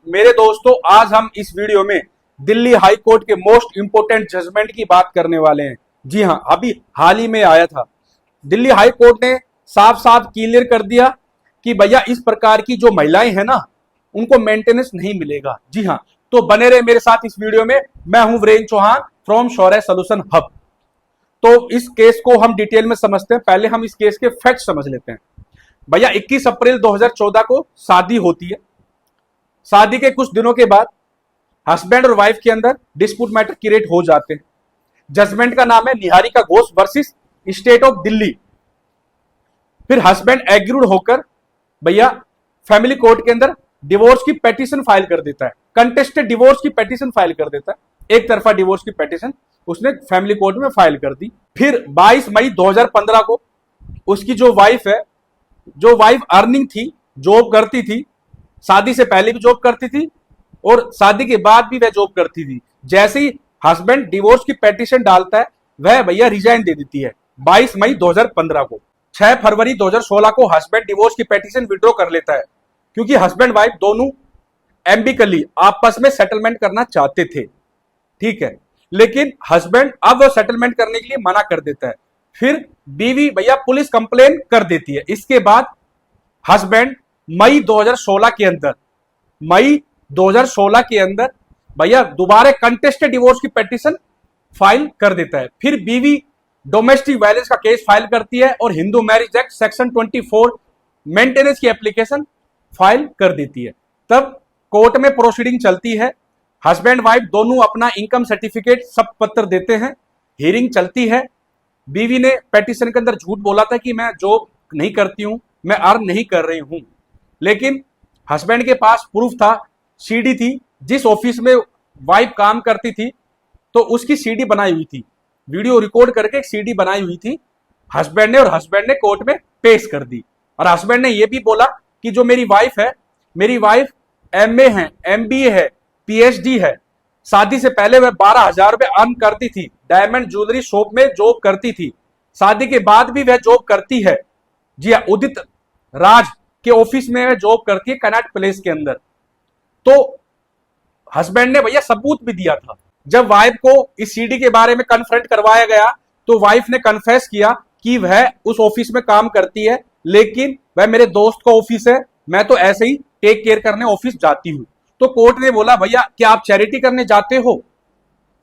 मेरे दोस्तों, आज हम इस वीडियो में दिल्ली हाई कोर्ट के मोस्ट इंपोर्टेंट जजमेंट की बात करने वाले हैं। जी हां, अभी हाल ही में आया था। दिल्ली हाई कोर्ट ने साफ साफ क्लियर कर दिया कि भैया इस प्रकार की जो महिलाएं हैं ना, उनको मेंटेनेंस नहीं मिलेगा। जी हां, तो बने रहे मेरे साथ इस वीडियो में। मैं हूं Virendra Chauhan from Shaurya solution hub. तो इस केस को हम डिटेल में समझते हैं। पहले हम इस केस के फैक्ट समझ लेते हैं। भैया 21 अप्रैल 2014 को शादी होती है। शादी के कुछ दिनों के बाद हस्बैंड और वाइफ के अंदर डिस्प्यूट मैटर क्रिएट हो जाते हैं। जजमेंट का नाम है Niharika Ghosh versus state of Delhi. फिर हस्बैंड एग्रीड होकर भैया फैमिली कोर्ट के अंदर डिवोर्स की पेटिशन फाइल कर देता है। कंटेस्टेड डिवोर्स की पेटिशन फाइल कर देता है। एक तरफा डिवोर्स की पेटिशन उसने फैमिली कोर्ट में फाइल कर दी। फिर 22 मई 2015 को उसकी जो वाइफ है, जो वाइफ अर्निंग थी, जॉब करती थी, शादी से पहले भी जॉब करती थी और शादी के बाद भी वह जॉब करती थी। जैसे ही हस्बैंड डिवोर्स की पेटिशन डालता है, वह भैया रिजाइन दे देती है 22 मई 2015 को। 6 फरवरी 2016 को हस्बैंड डिवोर्स की पेटिशन विड्रॉ कर लेता है, क्योंकि हस्बैंड वाइफ दोनों एम्बिकली आपस में सेटलमेंट करना चाहते थे। ठीक है, लेकिन हस्बैंड अब वो सेटलमेंट करने के लिए मना कर देता है। फिर बीवी भैया पुलिस कंप्लेन कर देती है। इसके बाद हस्बैंड मई 2016 के अंदर भैया दोबारा कंटेस्टेड डिवोर्स की पेटिशन फाइल कर देता है। फिर बीवी डोमेस्टिक वायलेंस का केस फाइल करती है और Hindu marriage act section 24 maintenance की एप्लीकेशन फाइल कर देती है। तब कोर्ट में प्रोसीडिंग चलती है। हस्बैंड वाइफ दोनों अपना इनकम सर्टिफिकेट सब पत्र देते हैं। हियरिंग चलती है। बीवी ने पेटिशन के अंदर झूठ बोला था कि मैं जॉब नहीं करती हूं, मैं अर्न नहीं कर रही हूं। लेकिन हस्बैंड के पास प्रूफ था, सीडी थी। जिस ऑफिस में वाइफ काम करती थी तो उसकी सीडी बनाई हुई थी, वीडियो रिकॉर्ड करके एक सीडी बनाई हुई थी हस्बैंड ने कोर्ट में पेश कर दी। और हस्बैंड ने यह भी बोला कि जो मेरी वाइफ है, मेरी वाइफ एमए है, एमबीए है, पीएचडी है। शादी से पहले वह 12,000 रुपए अर्न करती थी, डायमंड ज्वेलरी शॉप में जॉब करती थी। शादी के बाद भी वह जॉब करती है। जी हाँ, उदित राज के ऑफिस में वह जॉब करती है कनॉट प्लेस के अंदर। तो हस्बैंड ने भैया सबूत भी दिया था। जब वाइफ को इस सीडी के बारे में कन्फ्रंट करवाया गया तो वाइफ ने कन्फेस किया कि वह उस ऑफिस में काम करती है, लेकिन वह मेरे दोस्त का ऑफिस है, मैं तो ऐसे ही टेक केयर करने ऑफिस जाती हूं। तो कोर्ट ने बोला भैया क्या आप चैरिटी करने जाते हो?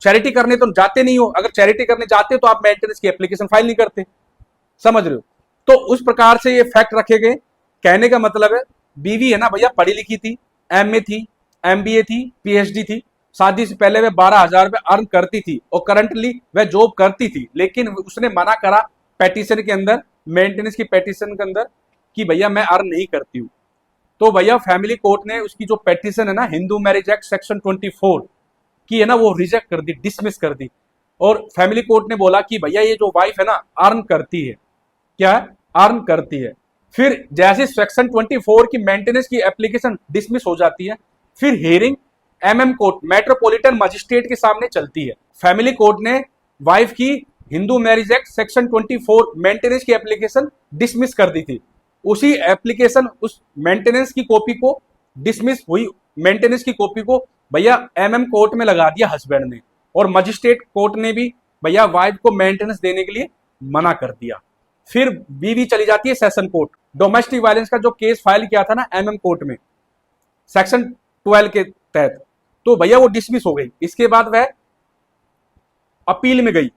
चैरिटी करने तो जाते नहीं हो। अगर चैरिटी करने जाते हो तो आप मेंटेनेंस की एप्लीकेशन फाइल नहीं करते। समझ रहे हो? तो उस प्रकार से ये फैक्ट रखे गए। कहने का मतलब है, बीवी है ना भैया पढ़ी लिखी थी, एमए थी, एमबीए थी, पीएचडी थी। शादी से पहले वह 12,000 रुपए अर्न करती थी और करंटली वह जॉब करती थी। लेकिन उसने मना करा पेटिशन के अंदर, मेंटेनेंस की पेटिशन के अंदर, कि भैया मैं अर्न नहीं करती हूं। तो भैया फैमिली कोर्ट ने उसकी जो पेटिशन है ना, हिंदू मैरिज एक्ट सेक्शन 24 की है ना, वो रिजेक्ट कर दी, डिसमिस कर दी। और फैमिली कोर्ट ने बोला कि भैया ये जो वाइफ है ना, अर्न करती है। क्या है? अर्न करती है। फिर जैसे सेक्शन 24 की मेंटेनेंस की एप्लीकेशन डिसमिस हो जाती है, फिर hearing MM court, metropolitan magistrate के सामने चलती है। फैमिली कोर्ट ने वाइफ की Hindu marriage act section 24 maintenance की एप्लीकेशन डिसमिस कर दी थी। उसी एप्लीकेशन, उस मेंटेनेंस की कॉपी को, डिसमिस हुई मेंटेनेंस की कॉपी को भैया एमएम कोर्ट में लगा दिया हस्बैंड ने। और मजिस्ट्रेट कोर्ट ने भी भैया वाइफ को मेंटेनेंस देने के लिए मना कर दिया। फिर बीवी चली जाती है सेशन कोर्ट। डोमेस्टिक वायलेंस का जो केस फाइल किया था ना एमएम कोर्ट में सेक्शन 12 के तहत, तो भैया वो डिसमिस हो गई। इसके बाद वह अपील में गई,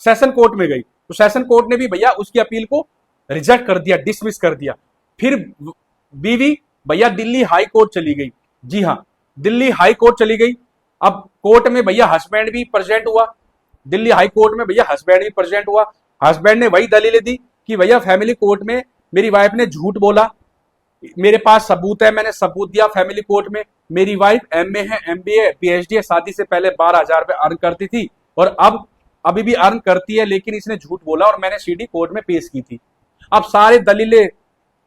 सेशन कोर्ट में गई। तो सेशन कोर्ट ने भी भैया उसकी अपील को रिजेक्ट कर दिया, डिसमिस कर दिया। फिर बीवी भैया दिल्ली हाई कोर्ट चली गई। जी हाँ, दिल्ली हाई कोर्ट चली गई। अब कोर्ट में भैया हस्बैंड भी प्रेजेंट हुआ। दिल्ली हाई कोर्ट में भैया हस्बैंड भी प्रेजेंट हुआ। हस्बैंड ने वही दलीलें दी कि भैया फैमिली कोर्ट में मेरी वाइफ ने झूठ बोला, मेरे पास सबूत है, मैंने सबूत दिया फैमिली कोर्ट में। मेरी वाइफ एमए है, एमबीए, पीएचडी है, शादी से पहले 12,000 रुपए अर्न करती थी और अब अभी भी अर्न करती है, लेकिन इसने झूठ बोला और मैंने सीडी कोर्ट में पेश की थी। अब सारे दलीलें,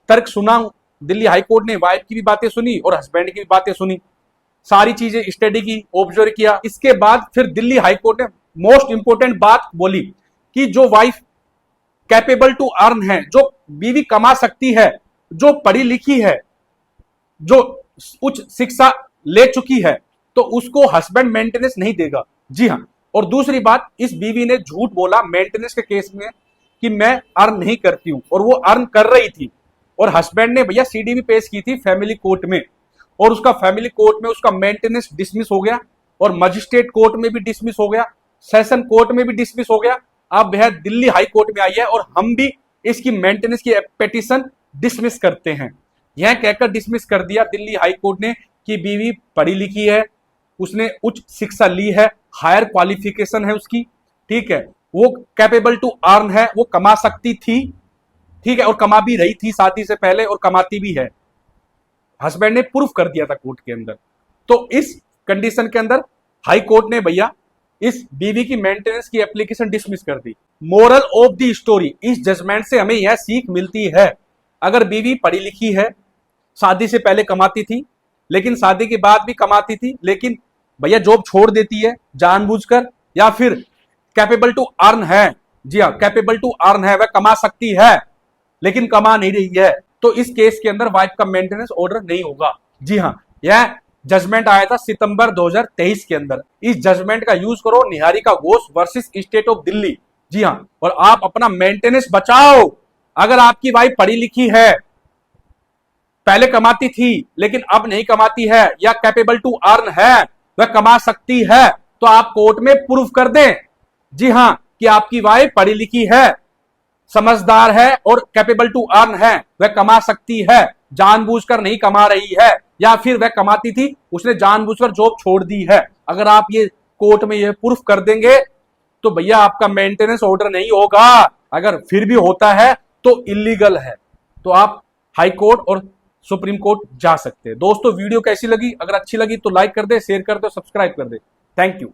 तर्क सुना दिल्ली हाई कोर्ट ने। वाइफ की भी बातें सुनी और हस्बैंड की भी बातें सुनी, सारी चीजें स्टडी की, ऑब्जर्व किया। इसके बाद फिर दिल्ली हाई कोर्ट ने मोस्ट इंपोर्टेंट बात बोली कि जो वाइफ कैपेबल टू अर्न है, जो बीवी कमा सकती है, जो पढ़ी लिखी है, जो उच्च शिक्षा ले चुकी है तो उसको हस्बैंड मेंटेनेंस नहीं देगा। जी हाँ। और दूसरी बात, इस बीवी ने झूठ बोला मेंटेनेंस के केस में कि मैं अर्न नहीं करती हूं, और वो अर्न कर रही थी। और हस्बैंड ने भैया सीडी भी पेश की थी फैमिली कोर्ट में, और उसका फैमिली कोर्ट में उसका मेंटेनेंस डिसमिस हो गया, और मजिस्ट्रेट कोर्ट में भी डिसमिस हो गया, सेशन कोर्ट में भी डिसमिस हो गया। अब वह दिल्ली हाई कोर्ट में आई है और हम भी इसकी मेंटेनेंस की पिटीशन डिसमिस करते हैं। यह कहकर डिसमिस कर दिया दिल्ली हाई कोर्ट ने कि बीवी पढ़ी लिखी है, उसने उच्च शिक्षा ली है, हायर क्वालिफिकेशन है उसकी, ठीक है, वो कैपेबल टू अर्न है, वो कमा सकती थी, ठीक है, और कमा भी रही थी शादी से पहले और कमाती भी है। हस्बैंड ने प्रूफ कर दिया था कोर्ट के अंदर। तो इस कंडीशन के अंदर हाई कोर्ट ने भैया इस बीवी की मेंटेनेंस की एप्लीकेशन डिसमिस कर दी। मोरल ऑफ द स्टोरी, इस जजमेंट से हमें यह सीख मिलती है, अगर बीवी पढ़ी लिखी है, शादी से पहले कमाती थी, लेकिन शादी के बाद भी कमाती थी, लेकिन भैया जॉब छोड़ देती है जानबूझकर, या फिर कैपेबल टू अर्न है, जी हाँ कैपेबल टू अर्न है, वह कमा सकती है लेकिन कमा नहीं रही है, तो इस केस के अंदर वाइफ का मेंटेनेंस ऑर्डर नहीं होगा। जी हाँ, यह जजमेंट आया था सितंबर 2023 के अंदर। इस जजमेंट का यूज करो Niharika Ghosh versus state of Delhi. जी हाँ, और आप अपना मेंटेनेंस बचाओ। अगर आपकी वाइफ पढ़ी लिखी है, पहले कमाती थी लेकिन अब नहीं कमाती है, या कैपेबल टू अर्न है, वह कमा सकती है, तो आप कोर्ट में प्रूफ कर दें, जी हां, कि आपकी वाइफ पढ़ी लिखी है, समझदार है और कैपेबल टू अर्न है, वह कमा सकती है, जानबूझकर नहीं कमा रही है, या फिर वह कमाती थी, उसने जानबूझकर जॉब छोड़ दी है। अगर आप ये कोर्ट में ये प्रूफ कर देंगे तो भैया आपका मेंटेनेंस ऑर्डर नहीं होगा। अगर फिर भी होता है तो इलीगल है, तो आप हाई कोर्ट और सुप्रीम कोर्ट जा सकते हैं। दोस्तों वीडियो कैसी लगी? अगर अच्छी लगी तो लाइक कर दे, शेयर कर दे, सब्सक्राइब कर दे। Thank you.